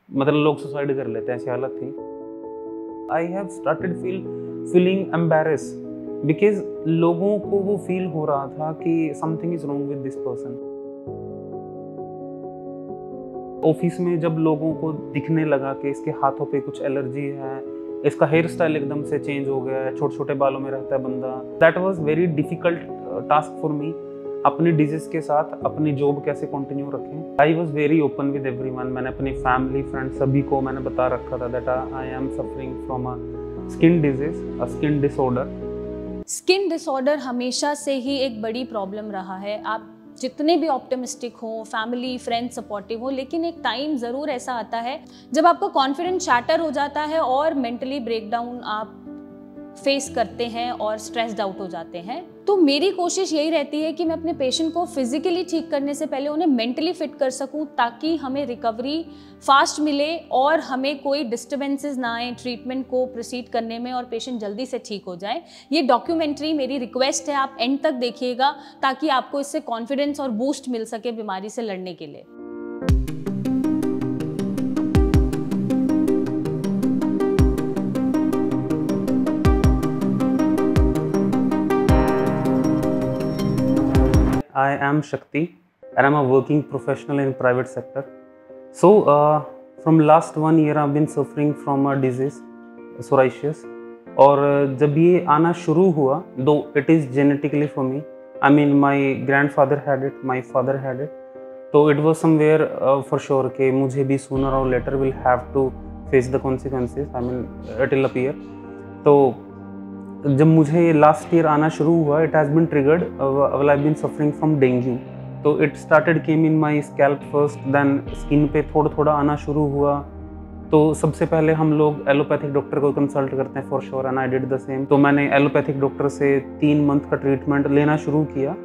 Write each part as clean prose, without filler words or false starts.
मतलब लोग सुसाइड कर लेते हैं, ऐसी हालत थी। आई have started feeling embarrass because लोगों को वो फील हो रहा था कि something is wrong with this person. Office में जब लोगों को दिखने लगा कि इसके हाथों पे कुछ एलर्जी है, इसका हेयर स्टाइल एकदम से चेंज हो गया है, छोटे छोटे बालों में रहता है बंदा, that was very difficult task for me. अपनी डिजीज के साथ अपनी जॉब कैसे कंटिन्यू रखें। I was very open with everyone. मैंने अपनी फैमिली फ्रेंड सभी को मैंने बता रखा था that I am suffering from a skin disease, a skin disorder. Skin disorder हमेशा से ही एक बड़ी प्रॉब्लम रहा है। आप जितने भी ऑप्टिमिस्टिक हो, फैमिली फ्रेंड सपोर्टिव हो, लेकिन एक टाइम ज़रूर ऐसा आता है जब आपका कॉन्फिडेंस शैटर हो जाता है और मेंटली ब्रेकडाउन आप फेस करते हैं और स्ट्रेस्ड आउट हो जाते हैं। तो मेरी कोशिश यही रहती है कि मैं अपने पेशेंट को फिजिकली ठीक करने से पहले उन्हें मेंटली फिट कर सकूं, ताकि हमें रिकवरी फास्ट मिले और हमें कोई डिस्टर्बेंसेस ना आए ट्रीटमेंट को प्रोसीड करने में और पेशेंट जल्दी से ठीक हो जाए। ये डॉक्यूमेंट्री मेरी रिक्वेस्ट है, आप एंड तक देखिएगा ताकि आपको इससे कॉन्फिडेंस और बूस्ट मिल सके बीमारी से लड़ने के लिए। I am Shakti and I'm a working professional in private sector. So from last 1 year I've been suffering from a disease, psoriasis. और जब ये आना शुरू हुआ, though it is genetically for me, I mean my grandfather had it, my father had it, तो it was somewhere for sure कि मुझे भी sooner or later will have to face the consequences, I mean it will appear. तो जब मुझे last year आना शुरू हुआ, it has been triggered while I been suffering from dengue. तो it started came in my scalp first, then skin पे थोड़ा थोड़ा आना शुरू हुआ। तो सबसे पहले हम लोग एलोपैथिक डॉक्टर को कंसल्ट करते हैं for sure, and I did the same. तो मैंने एलोपैथिक डॉक्टर से 3 मंथ का ट्रीटमेंट लेना शुरू किया,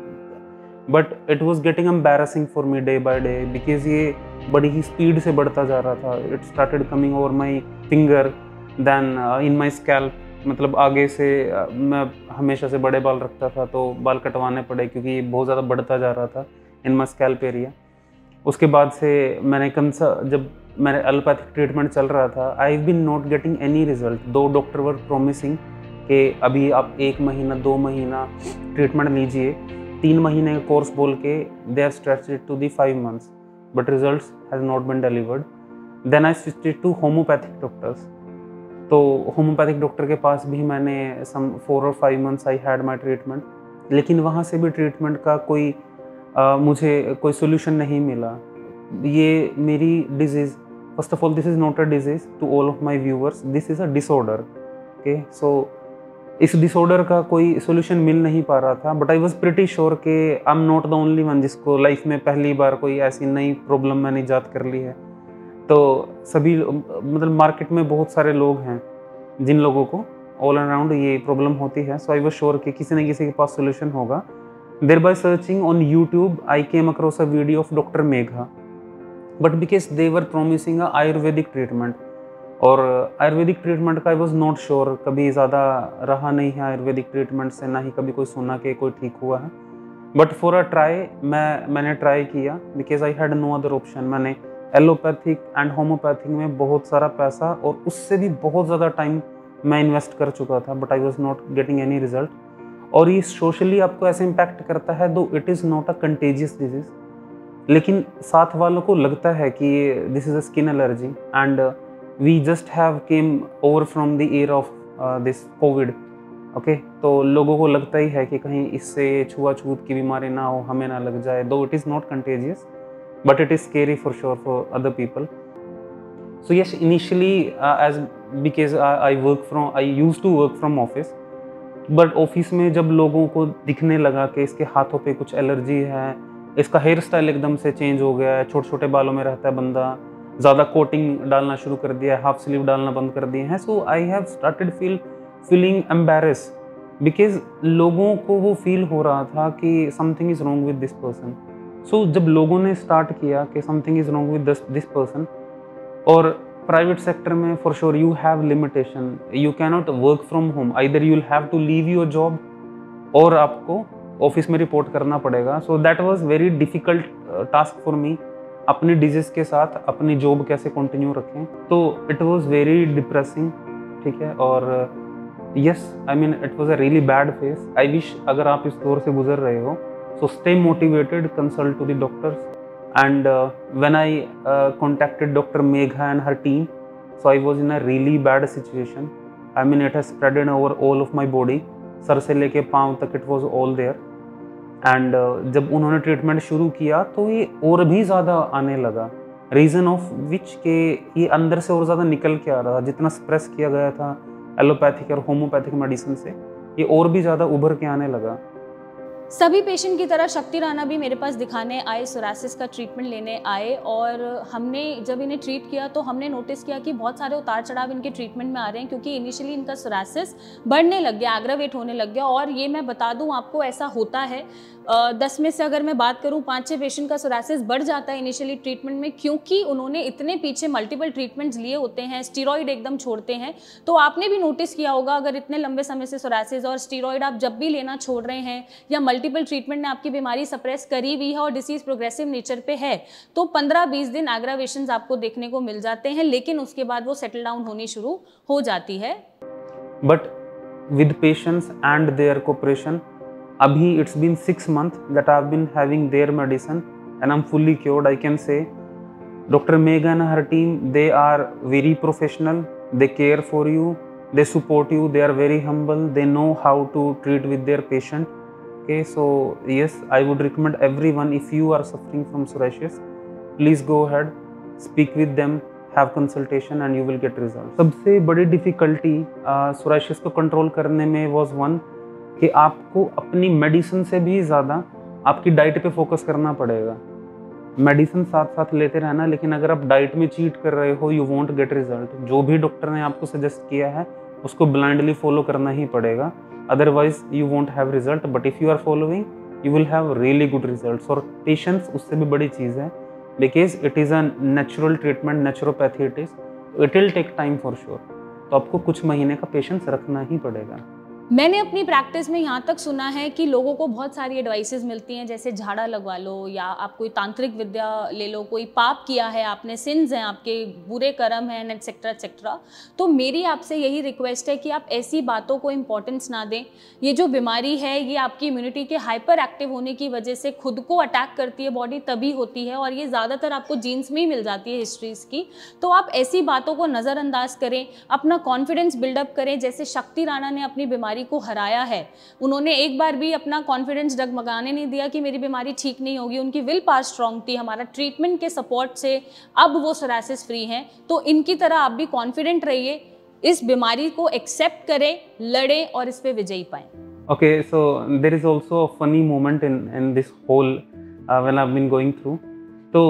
but it was getting embarrassing for me day by day because ये बड़ी ही स्पीड से बढ़ता जा रहा था। It started coming over my finger, then in my scalp, मतलब आगे से मैं हमेशा से बड़े बाल रखता था तो बाल कटवाने पड़े क्योंकि ये बहुत ज़्यादा बढ़ता जा रहा था इन माई स्कैल्प एरिया। उसके बाद से मैंने जब मैंने एलोपैथिक ट्रीटमेंट चल रहा था, I have been not getting any result. Those doctor were promising कि अभी आप 1 महीना 2 महीना ट्रीटमेंट लीजिए, 3 महीने का कोर्स बोल के they have stretched it to the 5 months, but results has not been delivered. Then I switched to homeopathic doctors. तो होम्योपैथिक डॉक्टर के पास भी मैंने some 4 or 5 months I had my treatment, लेकिन वहाँ से भी ट्रीटमेंट का कोई मुझे कोई सोल्यूशन नहीं मिला। ये मेरी disease, first of all this is not a disease to all of my viewers, this is a disorder. Okay, so इस डिसऑर्डर का कोई सोल्यूशन मिल नहीं पा रहा था, but I was pretty sure कि I am not the only one जिसको life में पहली बार कोई ऐसी नई प्रॉब्लम मैंने ईजाद कर ली है। तो सभी मतलब मार्केट में बहुत सारे लोग हैं जिन लोगों को ऑल अराउंड ये प्रॉब्लम होती है। सो आई वाज श्योर कि किसी न किसी के पास सोल्यूशन होगा। There by searching on YouTube I came across a video of doctor Megha, but because they were promising a ayurvedic treatment, और आयुर्वेदिक ट्रीटमेंट का आई वॉज नॉट श्योर, कभी ज़्यादा रहा नहीं है आयुर्वेदिक ट्रीटमेंट से, ना ही कभी कोई सुना कि कोई ठीक हुआ है। बट फॉर अ ट्राई मैंने ट्राई किया because I had no other option. मैंने एलोपैथिक एंड होम्योपैथिक में बहुत सारा पैसा और उससे भी बहुत ज़्यादा टाइम मैं इन्वेस्ट कर चुका था, but I was not getting any result. और ये सोशली आपको ऐसे इम्पैक्ट करता है, though it is not a contagious disease, लेकिन साथ वालों को लगता है कि this is a skin allergy, and we just have come over from the year of this COVID. Okay, तो लोगों को लगता ही है कि कहीं इससे छुआछूत की बीमारी ना हो, हमें ना लग जाए, दो it is not contagious, but it is scary for sure for other people. So yes, initially because I used to work from office, but office में जब लोगों को दिखने लगा कि इसके हाथों पे कुछ एलर्जी है, इसका हेयर स्टाइल एकदम से चेंज हो गया है, छोटे छोटे बालों में रहता है बंदा, ज़्यादा कोटिंग डालना शुरू कर दिया है, हाफ स्लीव डालना बंद कर दिए हैं, so I have started feeling embarrass because लोगों को वो फील हो रहा था कि something is wrong with this person. So जब लोगों ने स्टार्ट किया कि something is wrong with this person, और प्राइवेट सेक्टर में for sure you have limitation, you can not work from home, either you will have to leave your job और आपको office में रिपोर्ट करना पड़ेगा। So that was very difficult task for me. अपनी disease के साथ अपनी जॉब कैसे कंटिन्यू रखें। तो इट वाज वेरी डिप्रेसिंग, ठीक है। और yes, I mean it was a really bad phase. I wish अगर आप इस दौर से गुजर रहे हो so stay motivated, consult to the doctors. And when I contacted Dr. Megha and her team, so I was in a really bad situation. I mean it has spread over all of my body, sir से लेके पाँव तक it was all there. And जब उन्होंने treatment शुरू किया तो ये और भी ज़्यादा आने लगा, रीज़न ऑफ विच के ये अंदर से और ज़्यादा निकल के आ रहा था। जितना स्प्रेस किया गया था एलोपैथिक और होम्योपैथिक मेडिसिन से, ये और भी ज़्यादा उभर के आने लगा। सभी पेशेंट की तरह शक्ति राणा भी मेरे पास दिखाने आए, सोरासिस का ट्रीटमेंट लेने आए, और हमने जब इन्हें ट्रीट किया तो हमने नोटिस किया कि बहुत सारे उतार चढ़ाव इनके ट्रीटमेंट में आ रहे हैं, क्योंकि इनिशियली इनका सोरासिस बढ़ने लग गया, एग्रावेट होने लग गया। और ये मैं बता दूं आपको, ऐसा होता है 10 में से अगर मैं बात करूं 5-6 पेशेंट का सोरासिस बढ़ जाता है इनिशियली ट्रीटमेंट में, क्योंकि उन्होंने इतने पीछे मल्टीपल ट्रीटमेंट्स लिए होते हैं, स्टीरॉइड एकदम छोड़ते हैं। तो आपने भी नोटिस किया होगा, अगर इतने लंबे समय से सोरासिस और स्टीरॉइड आप जब भी लेना छोड़ रहे हैं या मल्टीपल ट्रीटमेंट ने आपकी बीमारी सप्रेस करी हुई है और डिसीज प्रोग्रेसिव नेचर पे है, तो 15-20 दिन एग्रावेशंस आपको देखने को मिल जाते हैं, लेकिन उसके बाद वो सेटल डाउन होनी शुरू हो जाती है। But with patience and their cooperation, अभी it's been 6 months that I've been having their medicine and I'm fully cured, I can say. Dr. Megha and her team, they are very professional, they care for you, they support you, they are very humble, they know how to treat with their patient. Okay, so yes, I would recommend everyone, if you are suffering from psoriasis, please go ahead, speak with them, have consultation and you will get results. सबसे बड़ी difficulty psoriasis को control करने में was one कि आपको अपनी medicine से भी ज़्यादा आपकी डाइट पे फोकस करना पड़ेगा। मेडिसिन साथ साथ लेते रहना, लेकिन अगर आप डाइट में चीट कर रहे हो, यू वोंट गेट रिजल्ट। जो भी डॉक्टर ने आपको सजेस्ट किया है उसको ब्लाइंडली फॉलो करना ही पड़ेगा, otherwise you won't have result. But if you are following, you will have really good results. और पेशेंस उससे भी बड़ी चीज़ है, because it is a natural treatment, naturopathy it will take time for sure. तो आपको कुछ महीने का पेशेंस रखना ही पड़ेगा। मैंने अपनी प्रैक्टिस में यहाँ तक सुना है कि लोगों को बहुत सारी एडवाइसेस मिलती हैं, जैसे झाड़ा लगवा लो, या आप कोई तांत्रिक विद्या ले लो, कोई पाप किया है आपने, सिन्स हैं आपके, बुरे कर्म हैं, एटसेट्रा एटसेट्रा। तो मेरी आपसे यही रिक्वेस्ट है कि आप ऐसी बातों को इम्पोर्टेंस ना दें। ये जो बीमारी है ये आपकी इम्यूनिटी के हाइपर एक्टिव होने की वजह से खुद को अटैक करती है बॉडी, तभी होती है, और ये ज़्यादातर आपको जीन्स में ही मिल जाती है हिस्ट्रीज़ की। तो आप ऐसी बातों को नज़रअंदाज करें, अपना कॉन्फिडेंस बिल्डअप करें। जैसे शक्ति राणा ने अपनी बीमारी को हराया है, उन्होंने एक बार भी अपना कॉन्फिडेंस डगमगाने नहीं दिया कि मेरी बीमारी ठीक नहीं होगी। उनकी विल पावर स्ट्रांग थी, हमारा ट्रीटमेंट के सपोर्ट से अब वो सोरासिस फ्री हैं। तो इनकी तरह आप भी कॉन्फिडेंट रहिए, इस बीमारी को एक्सेप्ट करें, लड़ें और इस पे विजयी पाएं। Okay, so there is also a funny moment in this whole when I've been going through. तो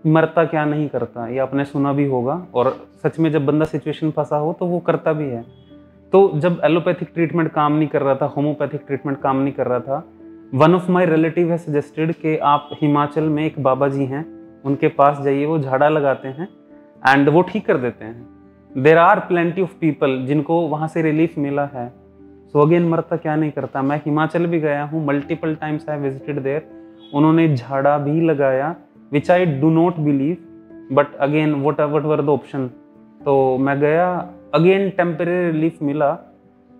मरता क्या नहीं करता, ये आपने सुना भी होगा, और सच में जब बंदा सिचुएशन फंसा हो तो वो करता भी है। तो जब एलोपैथिक ट्रीटमेंट काम नहीं कर रहा था, होम्योपैथिक ट्रीटमेंट काम नहीं कर रहा था, वन ऑफ माई रिलेटिव है सजेस्टेड कि आप हिमाचल में एक बाबा जी हैं, उनके पास जाइए, वो झाड़ा लगाते हैं एंड वो ठीक कर देते हैं। There are plenty of people जिनको वहाँ से रिलीफ मिला है। सो अगेन, मरता क्या नहीं करता। मैं हिमाचल भी गया हूँ, multiple times I visited there, उन्होंने झाड़ा भी लगाया, which I do not believe, but again whatever the option. तो मैं गया, अगेन टेम्परेरी रिलीफ मिला,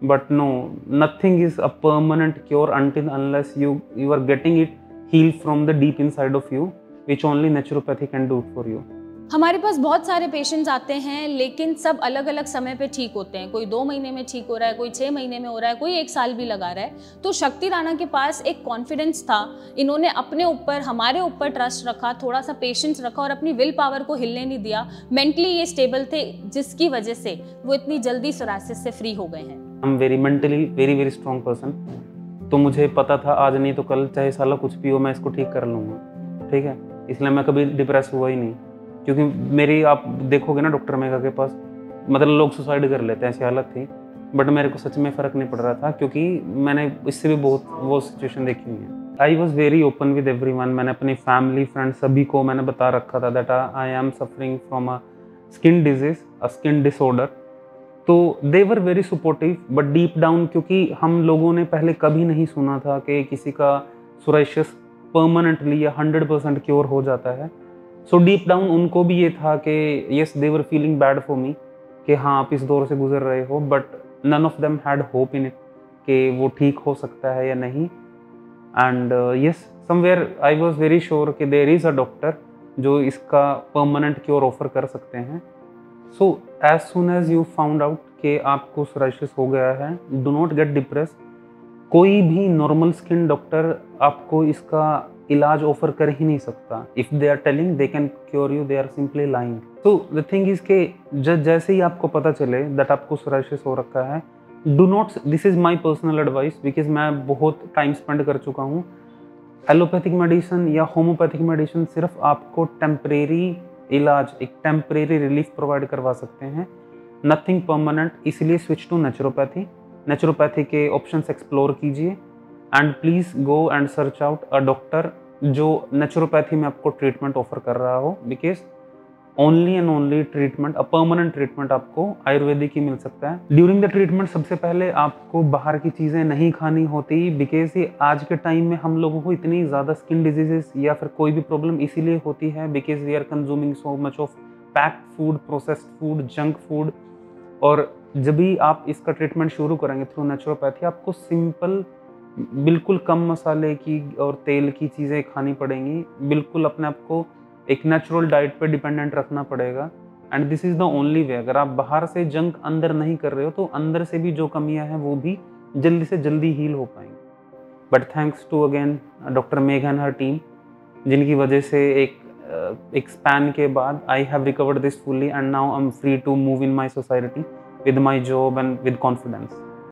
but no, nothing is a permanent cure until unless you are getting it healed from the deep inside of you, which only naturopathy can do for you. हमारे पास बहुत सारे patients आते हैं, लेकिन सब अलग अलग समय पे ठीक होते हैं। कोई 2 महीने में ठीक हो रहा है, कोई 6 महीने में हो रहा है, कोई 1 साल भी लगा रहा है। तो शक्ति राणा के पास एक कॉन्फिडेंस था, इन्होंने अपने ऊपर, हमारे ऊपर ट्रस्ट रखा, थोड़ा सा पेशेंस रखा और अपनी विल पावर को हिलने नहीं दिया। मेंटली ये स्टेबल थे, जिसकी वजह से वो इतनी जल्दी सोरासिस से फ्री हो गए हैं। I am very mentally very strong person. तो मुझे पता था आज नहीं तो कल, चाहे साला कुछ भी हो, मैं इसको ठीक कर लूँगा, ठीक है। इसलिए मैं कभी डिप्रेस हुआ ही नहीं, क्योंकि मेरी, आप देखोगे ना डॉक्टर मेघा के पास, मतलब लोग सुसाइड कर लेते हैं, ऐसी हालत थी। बट मेरे को सच में फ़र्क नहीं पड़ रहा था, क्योंकि मैंने इससे भी बहुत वो सिचुएशन देखी हुई है। आई was very open with everyone. मैंने अपनी फैमिली, फ्रेंड, सभी को मैंने बता रखा था that I am suffering from a skin disease, a skin disorder. तो they were very supportive, but deep down, क्योंकि हम लोगों ने पहले कभी नहीं सुना था कि किसी का सोराइसिस परमानेंटली या 100% क्योर हो जाता है। सो डीप डाउन उनको भी ये था कि yes they were feeling bad for me कि हाँ आप इस दौर से गुजर रहे हो, but none of them had hope in it कि वो ठीक हो सकता है या नहीं। And yes somewhere I was very sure कि देयर इज़ अ डॉक्टर जो इसका परमानेंट क्योर ऑफर कर सकते हैं। So as soon as you found out कि आपको सोराइसिस हो गया है, डू नॉट गेट डिप्रेस। कोई भी नॉर्मल स्किन डॉक्टर आपको इसका इलाज ऑफर कर ही नहीं सकता। If they are telling they can cure you, they are simply lying. तो द थिंग इज के जैसे ही आपको पता चले दैट आपको सोराइसिस हो रखा है, do not, this is my personal advice because मैं बहुत टाइम स्पेंड कर चुका हूँ। एलोपैथिक मेडिसिन या होम्योपैथिक मेडिसिन सिर्फ आपको टेम्परेरी इलाज, एक टेम्परेरी रिलीफ प्रोवाइड करवा सकते हैं, नथिंग परमानेंट। इसलिए स्विच टू नेचुरोपैथी। नेचुरोपैथी के ऑप्शंस एक्सप्लोर कीजिए and please go and search out a doctor जो नेचुरोपैथी में आपको ट्रीटमेंट ऑफर कर रहा हो, because only and only treatment, a permanent treatment आपको आयुर्वेदिक ही मिल सकता है। ड्यूरिंग द ट्रीटमेंट सबसे पहले आपको बाहर की चीज़ें नहीं खानी होती, बिकॉज ये आज के टाइम में हम लोगों को इतनी ज़्यादा स्किन डिजीजेस या फिर कोई भी प्रॉब्लम इसीलिए होती है because we are consuming so much of packed food, processed food, junk food. और जब भी आप इसका ट्रीटमेंट शुरू करेंगे थ्रू नेचुरोपैथी, आपको सिंपल, बिल्कुल कम मसाले की और तेल की चीज़ें खानी पड़ेंगी, बिल्कुल अपने आप को एक नेचुरल डाइट पे डिपेंडेंट रखना पड़ेगा। And this is the only way. अगर आप बाहर से जंक अंदर नहीं कर रहे हो तो अंदर से भी जो कमियां हैं वो भी जल्दी से जल्दी हील हो पाएंगी। But thanks to again doctor Megha and her team, जिनकी वजह से एक स्पैन के बाद I have recovered this fully and now I am free to move in my society with my job and with confidence.